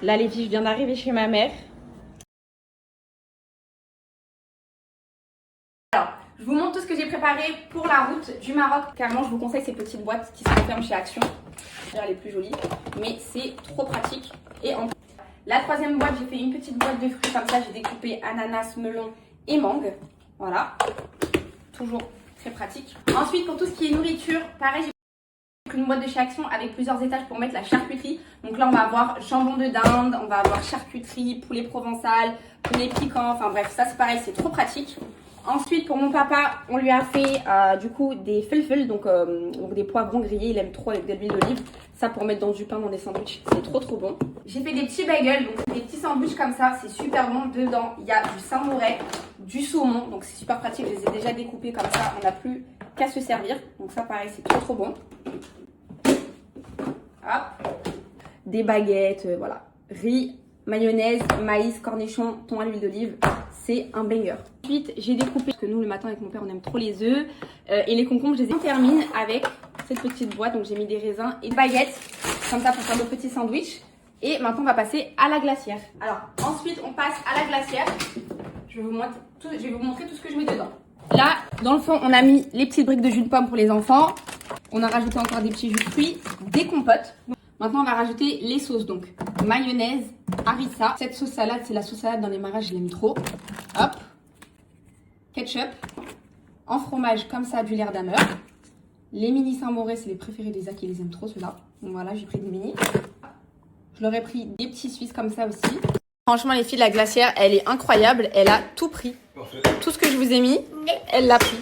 Là, les filles, je viens d'arriver chez ma mère. Alors, je vous montre tout ce que j'ai préparé pour la route du Maroc. Carrément, je vous conseille ces petites boîtes qui se referment chez Action. Elle est plus jolie, mais c'est trop pratique. Et en la troisième boîte, j'ai fait une petite boîte de fruits comme ça. J'ai découpé ananas, melon et mangue. Voilà, toujours très pratique. Ensuite, pour tout ce qui est nourriture, pareil, j'ai pris une boîte de chez Action avec plusieurs étages pour mettre la charcuterie. Donc là, on va avoir jambon de dinde, on va avoir charcuterie, poulet provençal, poulet piquant. Enfin bref, ça c'est pareil, c'est trop pratique. Ensuite, pour mon papa, on lui a fait du coup des felfel, donc des poivrons grillés. Il aime trop avec de l'huile d'olive. Ça pour mettre dans du pain, dans des sandwichs, c'est trop trop bon. J'ai fait des petits bagels, donc des petits sandwichs comme ça, c'est super bon. Dedans, il y a du samouraï, du saumon, donc c'est super pratique. Je les ai déjà découpés comme ça, on n'a plus qu'à se servir. Donc ça pareil, c'est trop trop bon. Hop. Des baguettes, voilà. Riz, mayonnaise, maïs, cornichons, thon à l'huile d'olive. C'est un banger. Ensuite, j'ai découpé, parce que nous, le matin, avec mon père, on aime trop les œufs. Et les concombres, je les ai termine avec cette petite boîte. Donc, j'ai mis des raisins et des baguettes, comme ça, pour faire nos petits sandwichs. Et maintenant, on va passer à la glacière. Alors, ensuite, on passe à la glacière. Je vais vous montrer tout ce que je mets dedans. Là, dans le fond, on a mis les petites briques de jus de pomme pour les enfants. On a rajouté encore des petits jus de fruits, des compotes. Maintenant, on va rajouter les sauces. Donc, mayonnaise, harissa. Cette sauce salade, c'est la sauce salade dans les mariages, je l'aime trop. Hop. Ketchup. En fromage, comme ça, du Lerdamer. Les mini Saint-Mauré, c'est les préférés des Zach, ils les aiment trop, ceux-là. Donc voilà, j'ai pris des mini. Je leur ai pris des petits Suisses comme ça aussi. Franchement, les filles, la glacière, elle est incroyable. Elle a tout pris. Parfait. Tout ce que je vous ai mis, elle l'a pris.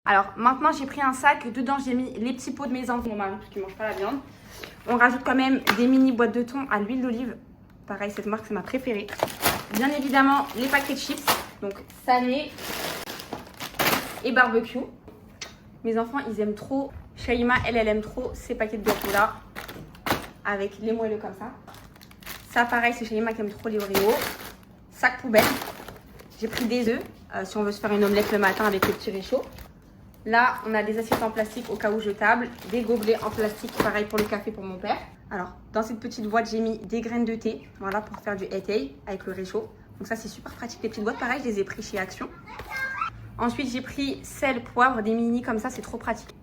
Alors maintenant j'ai pris un sac, dedans j'ai mis les petits pots de mes enfants, mon mari parce qu'il ne mange pas la viande. On rajoute quand même des mini boîtes de thon à l'huile d'olive. Pareil, cette marque c'est ma préférée. Bien évidemment les paquets de chips, donc salé et barbecue. Mes enfants ils aiment trop, Shaima elle aime trop ces paquets de gâteaux là, avec les moelleux comme ça. Ça pareil c'est Shaima qui aime trop les Oreos. Sac poubelle, j'ai pris des œufs, si on veut se faire une omelette le matin avec le petit réchaud. Là, on a des assiettes en plastique au cas où jetables, des gobelets en plastique, pareil pour le café pour mon père. Alors, dans cette petite boîte, j'ai mis des graines de thé, voilà, pour faire du thé avec le réchaud. Donc ça, c'est super pratique. Les petites boîtes, pareil, je les ai pris chez Action. Ensuite, j'ai pris sel, poivre, des mini comme ça, c'est trop pratique.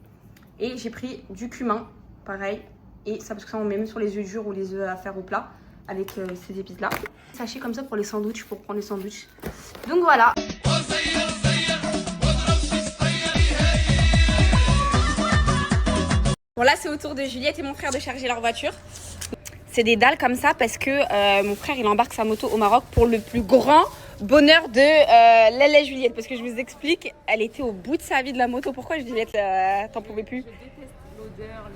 Et j'ai pris du cumin, pareil. Et ça, parce que ça, on met même sur les œufs durs ou les œufs à faire au plat avec ces épices-là. Sachet comme ça pour les sandwichs, pour prendre les sandwichs. Donc voilà. Bon là c'est au tour de Juliette et mon frère de charger leur voiture. C'est des dalles comme ça parce que mon frère il embarque sa moto au Maroc pour le plus grand bonheur de Lala Juliette. Parce que je vous explique, elle était au bout de sa vie de la moto. Pourquoi Juliette t'en pouvais plus? Je déteste l'odeur.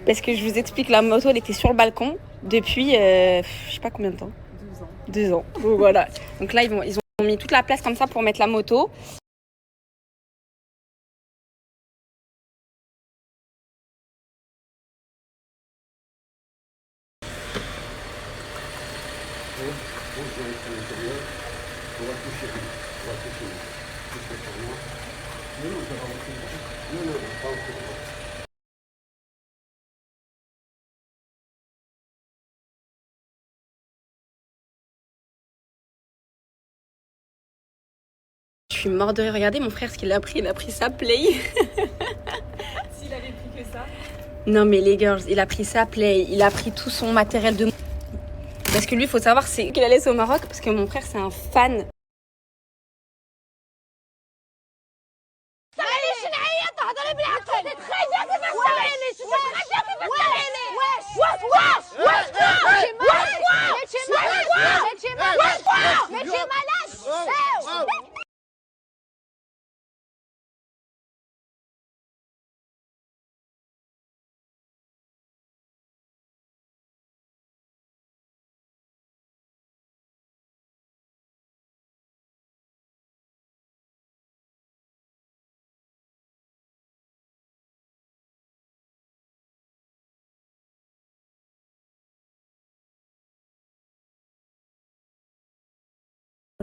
Parce que je vous explique, la moto elle était sur le balcon depuis je sais pas combien de temps. 12 ans. 2 ans. Donc, voilà. Donc là ils ont mis toute la place comme ça pour mettre la moto. Je suis mort de rire. Regardez mon frère ce qu'il a pris. Il a pris sa Play. S'il avait pris que ça. Non mais les girls, il a pris sa Play. Il a pris tout son matériel de... Parce que lui, il faut savoir c'est qu'il allait au Maroc. Parce que mon frère, c'est un fan.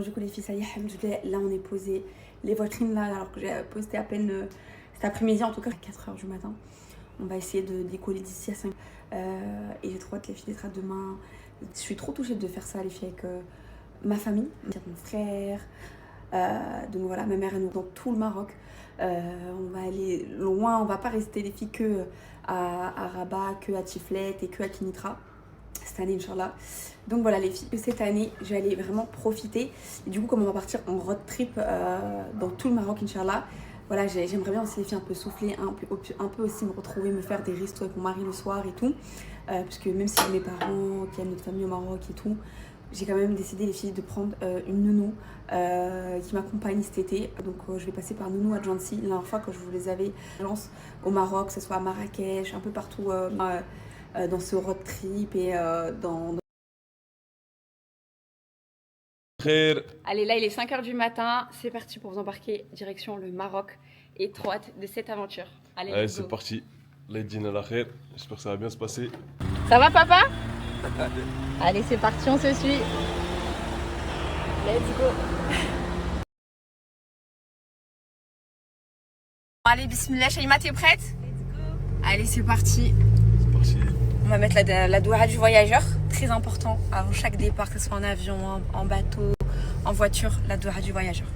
Du coup les filles, ça y est, alhamdoulilah, là on est posé les voitrines là, alors que j'ai posté à peine cet après-midi, en tout cas à 4h du matin. On va essayer de décoller d'ici à 5. Et j'ai trop hâte les filles d'être à demain. Je suis trop touchée de faire ça les filles avec ma famille, mon frère. Donc voilà, ma mère elle nous dans tout le Maroc. On va aller loin, on va pas rester les filles que à Rabat, que à Tiflet et que à Kinitra cette année, Inch'Allah. Donc voilà les filles, cette année je vais aller vraiment profiter. Et du coup comme on va partir en road trip dans tout le Maroc, Inch'Allah, voilà, j'aimerais bien aussi les filles un peu souffler, un peu aussi me retrouver, me faire des restos avec mon mari le soir et tout. Parce que même si mes parents, qui aiment notre famille au Maroc et tout, j'ai quand même décidé les filles de prendre une nounou qui m'accompagne cet été. Donc je vais passer par Nounou à Djansi. La dernière fois que je vous les avais au Maroc, que ce soit à Marrakech, un peu partout dans ce road trip et dans... Allez, là il est 5h du matin, c'est parti pour vous embarquer direction le Maroc et trop hâte de cette aventure. Allez, c'est parti. L'aidine à la khair. J'espère que ça va bien se passer. Ça va papa? Allez, c'est parti, on se suit. Let's go. Allez, bismillah, Shaima, t'es prête? Let's go. Allez, c'est parti. C'est parti. On va mettre la doua du voyageur, très important avant chaque départ, que ce soit en avion, en bateau, en voiture, la doua du voyageur.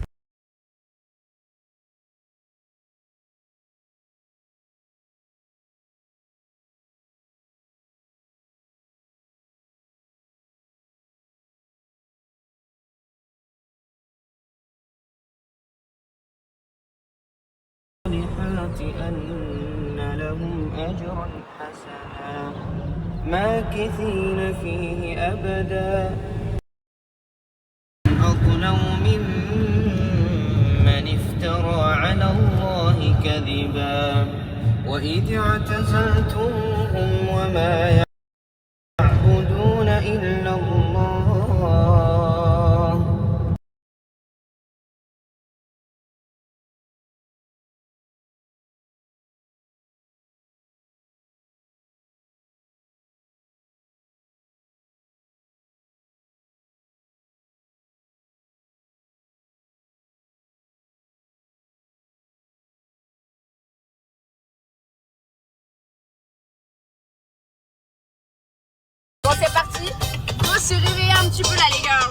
أن لهم أجرا حسنا ماكثين فيه أبدا أظلم ممن افترى على الله كذبا وإذ اعتزلتموهم وما يعبدون إلا الله Bon, c'est parti. On se réveiller un petit peu là les gars.